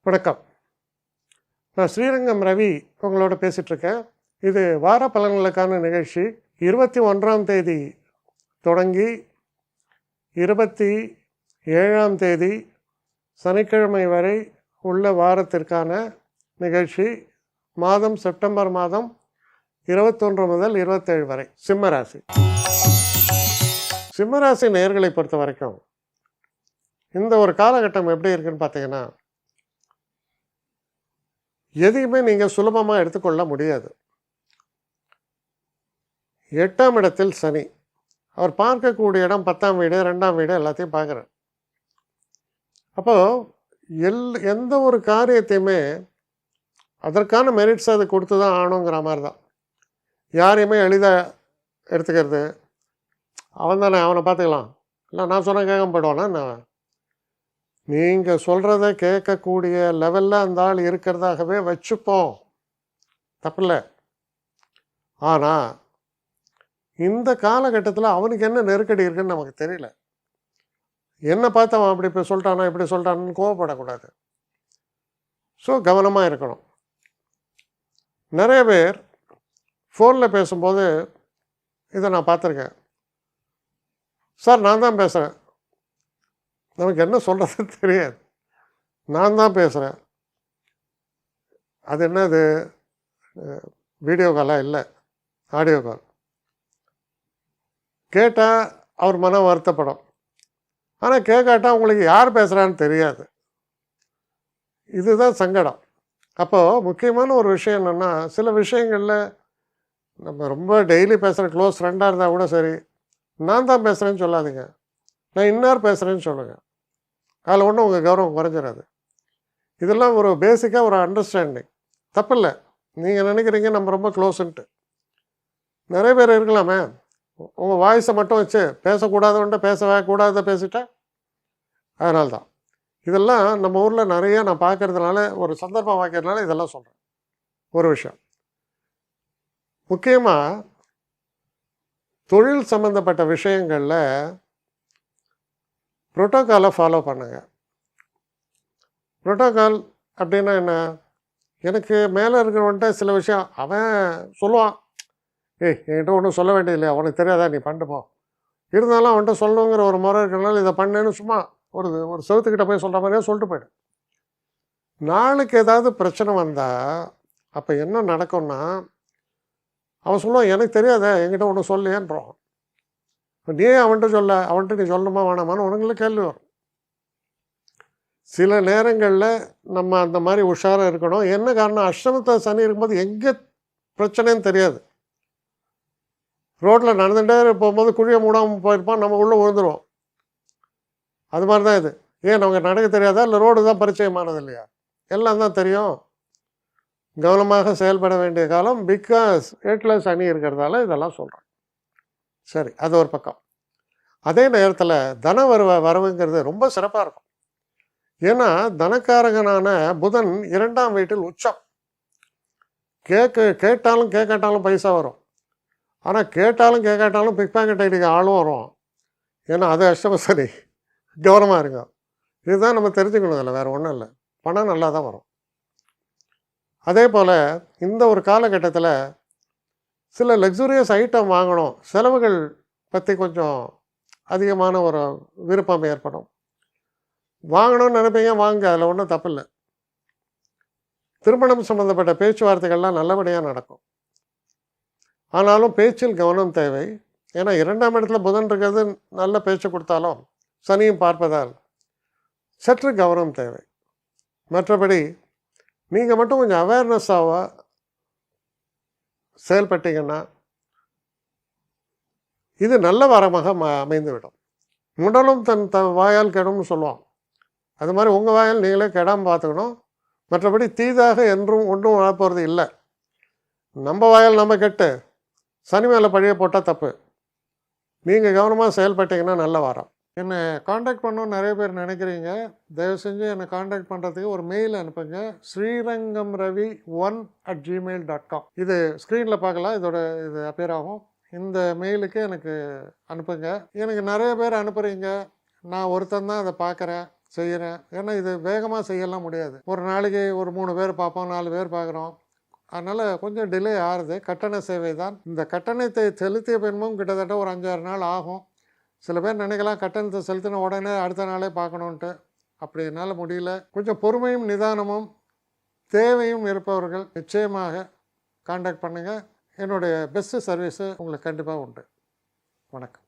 வணக்கம். நான் ஸ்ரீரங்கம் ரவி உங்களோட பேசிகிட்ருக்கேன். இது வார பலன்களுக்கான நிகழ்ச்சி. 21ஆம் தேதி தொடங்கி 27ஆம் தேதி சனிக்கிழமை வரை உள்ள வாரத்திற்கான நிகழ்ச்சி. மாதம் செப்டம்பர் மாதம் 21 முதல் 27 வரை. சிம்மராசி. சிம்மராசி நேயர்களை பொறுத்த வரைக்கும் இந்த ஒரு காலகட்டம் எப்படி இருக்குன்னு பார்த்தீங்கன்னா, எதையுமே நீங்கள் சுலபமாக எடுத்துக்கொள்ள முடியாது. 8ஆம் இடத்தில் சனி. அவர் பார்க்கக்கூடிய இடம் 10ஆம் வீடு, 2ஆம் வீடு எல்லாத்தையும் பார்க்குறார். அப்போது எந்த ஒரு காரியத்தையுமே அதற்கான மெரிட்ஸ் அது கொடுத்து தான் ஆகணுங்கிற மாதிரி தான். யாரையுமே எளிதாக எடுத்துக்கிறது, அவன் தானே அவனை பார்த்துக்கலாம், இல்லை நான் சொன்ன கேட்க போயிடுவானா நான். நீங்கள் சொல்கிறத கேட்கக்கூடிய லெவலில் அந்த ஆள் இருக்கிறதாகவே வச்சுப்போம், தப்பில்லை. ஆனால் இந்த காலகட்டத்தில் அவனுக்கு என்ன நெருக்கடி இருக்குன்னு நமக்கு தெரியல. என்னை பார்த்து அவன் அப்படி இப்போ சொல்லிட்டானா இப்படி சொல்லிட்டான்னு கோவப்படக்கூடாது. ஸோ கவனமாக இருக்கணும். நிறைய பேர் ஃபோனில் பேசும்போது இதை நான் பார்த்துருக்கேன். சார் நான் தான் பேசுகிறேன், நமக்கு என்ன சொல்கிறது தெரியாது, நான் தான் பேசுகிறேன். அது என்னது, வீடியோ காலாக இல்லை, ஆடியோ கால். கேட்டால் அவர் மனம் வருத்தப்படும், ஆனால் கேட்காட்டா உங்களுக்கு யார் பேசுகிறான்னு தெரியாது. இதுதான் சங்கடம். அப்போது முக்கியமான ஒரு விஷயம் என்னென்னா, சில விஷயங்களில் நம்ம ரொம்ப டெய்லி பேசுகிற க்ளோஸ் ஃப்ரெண்டாக இருந்தால் கூட சரி, நான் தான் பேசுகிறேன்னு சொல்லாதீங்க, நான் இன்னார் பேசுகிறேன்னு சொல்லுங்கள். அதில் ஒன்றும் உங்கள் கௌரவம் குறைஞ்சிடாது. இதெல்லாம் ஒரு பேசிக்காக ஒரு அண்டர்ஸ்டாண்டிங். தப்பில்லை, நீங்கள் நினைக்கிறீங்க நம்ம ரொம்ப க்ளோஸுன்ட்டு. நிறைய பேர் இருக்கலாமே, உங்கள் வாய்ஸை மட்டும் வச்சு பேசக்கூடாதுன்ட்டு பேசவே கூடாத பேசிட்டா. அதனால தான் இதெல்லாம் நம்ம ஊரில் நிறைய நான் பார்க்கறதுனால, ஒரு சந்தர்ப்பம் வாய்க்கிறதுனால இதெல்லாம் சொல்கிறேன். ஒரு விஷயம் முக்கியமாக தொழில் சம்மந்தப்பட்ட விஷயங்களில் புரோட்டோக்காலை ஃபாலோ பண்ணுங்க. புரோட்டோக்கால் அப்படின்னா என்ன, எனக்கு மேலே இருக்கிறவன்ட்ட சில விஷயம் அவன் சொல்லுவான், என்கிட்ட ஒன்றும் சொல்ல வேண்டியதில்லை, அவனுக்கு தெரியாதா, நீ பண்ணிப்போ. இருந்தாலும் அவன்கிட்ட சொல்லணுங்கிற ஒரு முறை இருக்கிறனால இதை பண்ணேன்னு சும்மா ஒரு செவத்துக்கிட்ட போய் சொல்கிற மாதிரியே சொல்லிட்டு போய்டு. நாளுக்கு ஏதாவது பிரச்சனை வந்தால் அப்போ என்ன நடக்கும்னா, அவன் சொல்லுவான் எனக்கு தெரியாத, என்கிட்ட ஒன்றும் சொல்லையேன்றோம். நீ அவன்கிட்ட நீ சொல்லணுமா வேணாமான்னு உனங்களுக்கு கேள்வி வரும். சில நேரங்களில் நம்ம அந்த மாதிரி உஷாராக இருக்கணும். என்ன காரணம், அஷ்டமத்தை சனி இருக்கும்போது எங்கே பிரச்சனைன்னு தெரியாது. ரோட்டில் நடந்துகிட்டே போகும்போது குழியை மூடாமல் போயிருப்பான், நம்ம உள்ளே விழுந்துருவோம். அது மாதிரி தான் இது. ஏன் நமக்கு நடக்க தெரியாதா, இல்லை ரோடு தான் பரிச்சயமானது இல்லையா? எல்லாம் தான் தெரியும். கவனமாக செயல்பட வேண்டிய காலம். பிகாஸ் 8ல் சனி இருக்கிறதால இதெல்லாம் சொல்கிறேன். சரி, அது ஒரு பக்கம். அதே நேரத்தில் தன வரவுங்கிறது ரொம்ப சிறப்பாக இருக்கும். ஏன்னா தனக்காரகனான புதன் 2ஆம் வீட்டில் உச்சம். கேட்டாலும் கேட்காட்டாலும் பைசா வரும். ஆனால் கேட்டாலும் கேட்காட்டாலும் பிக் பாக்கெட் ஐடிக்கு ஆளும் வரும். ஏன்னா அது அஷ்டம சனி. கவனமாக இருங்க. இதுதான் நம்ம தெரிஞ்சுக்கணும். இல்லை வேறு ஒன்றும் இல்லை, பணம் நல்லா தான் வரும். அதே போல் இந்த ஒரு காலகட்டத்தில் சில லக்ஸுரியஸ் ஐட்டம் வாங்கணும், செலவுகள் பற்றி கொஞ்சம் அதிகமான ஒரு விருப்பம் ஏற்படும். வாங்கணும்னு நினைப்பீங்க, வாங்க, அதில் ஒன்றும் தப்பில்லை. திருமணம் சம்மந்தப்பட்ட பேச்சுவார்த்தைகள்லாம் நல்லபடியாக நடக்கும். ஆனாலும் பேச்சில் கவனம் தேவை. ஏன்னா 2ஆம் இடத்துல புதன் இருக்கிறது நல்ல பேச்சு கொடுத்தாலும் சனியும் பார்ப்பதால் சற்று கவனம் தேவை. மற்றபடி நீங்கள் மட்டும் கொஞ்சம் அவேர்னஸாக செயல்பட்டீங்கன்னா இது நல்ல வாரமாக அமைந்துவிடும். முடலும் தன் வாயால் கெடும்னு சொல்லுவான். அது மாதிரி உங்கள் வாயால் நீங்களே கெடாமல் பார்த்துக்கணும். மற்றபடி தீதாக என்றும் ஒன்றும் வரப்போகிறது இல்லை. நம்ம வாயால் நம்ம கெட்டு சனி மேலே பழிய போட்டால் தப்பு. நீங்கள் கவனமாக செயல்பட்டீங்கன்னா நல்ல வாரம். என்னை காண்டாக்ட் பண்ணணும்னு நிறைய பேர் நினைக்கிறீங்க. தயவு செஞ்சு என்னை காண்டாக்ட் பண்ணுறதுக்கு ஒரு மெயில் அனுப்புங்க. srirangamravi1@gmail.com. இது ஸ்க்ரீனில் பார்க்கலாம், இது அப்பியர் ஆகும். இந்த மெயிலுக்கு எனக்கு அனுப்புங்க. எனக்கு நிறைய பேர் அனுப்புகிறீங்க, நான் ஒருத்தன் தான் அதை பார்க்குறேன். செய்கிறேன். ஏன்னா இது வேகமாக செய்யலாம் முடியாது. ஒரு நாளைக்கு ஒரு 3 பேர் பார்ப்போம், 4 பேர் பார்க்குறோம். அதனால் கொஞ்சம் டிலே ஆகுது. கட்டண சேவை தான். இந்த கட்டணத்தை செலுத்திய பின்பும் கிட்டத்தட்ட ஒரு 5-6 நாள் ஆகும். சில பேர் நினைக்கலாம் கட்டணத்தை செலுத்தின உடனே அடுத்த நாளே பார்க்கணுன்ட்டு. அப்படி என்னால் முடியல. கொஞ்சம் பொறுமையும் நிதானமும் தேவையும் இருப்பவர்கள் நிச்சயமாக காண்டாக்ட் பண்ணுங்கள். என்னுடைய பெஸ்ட்டு சர்வீஸு உங்களுக்கு கண்டிப்பாக உண்டு. வணக்கம்.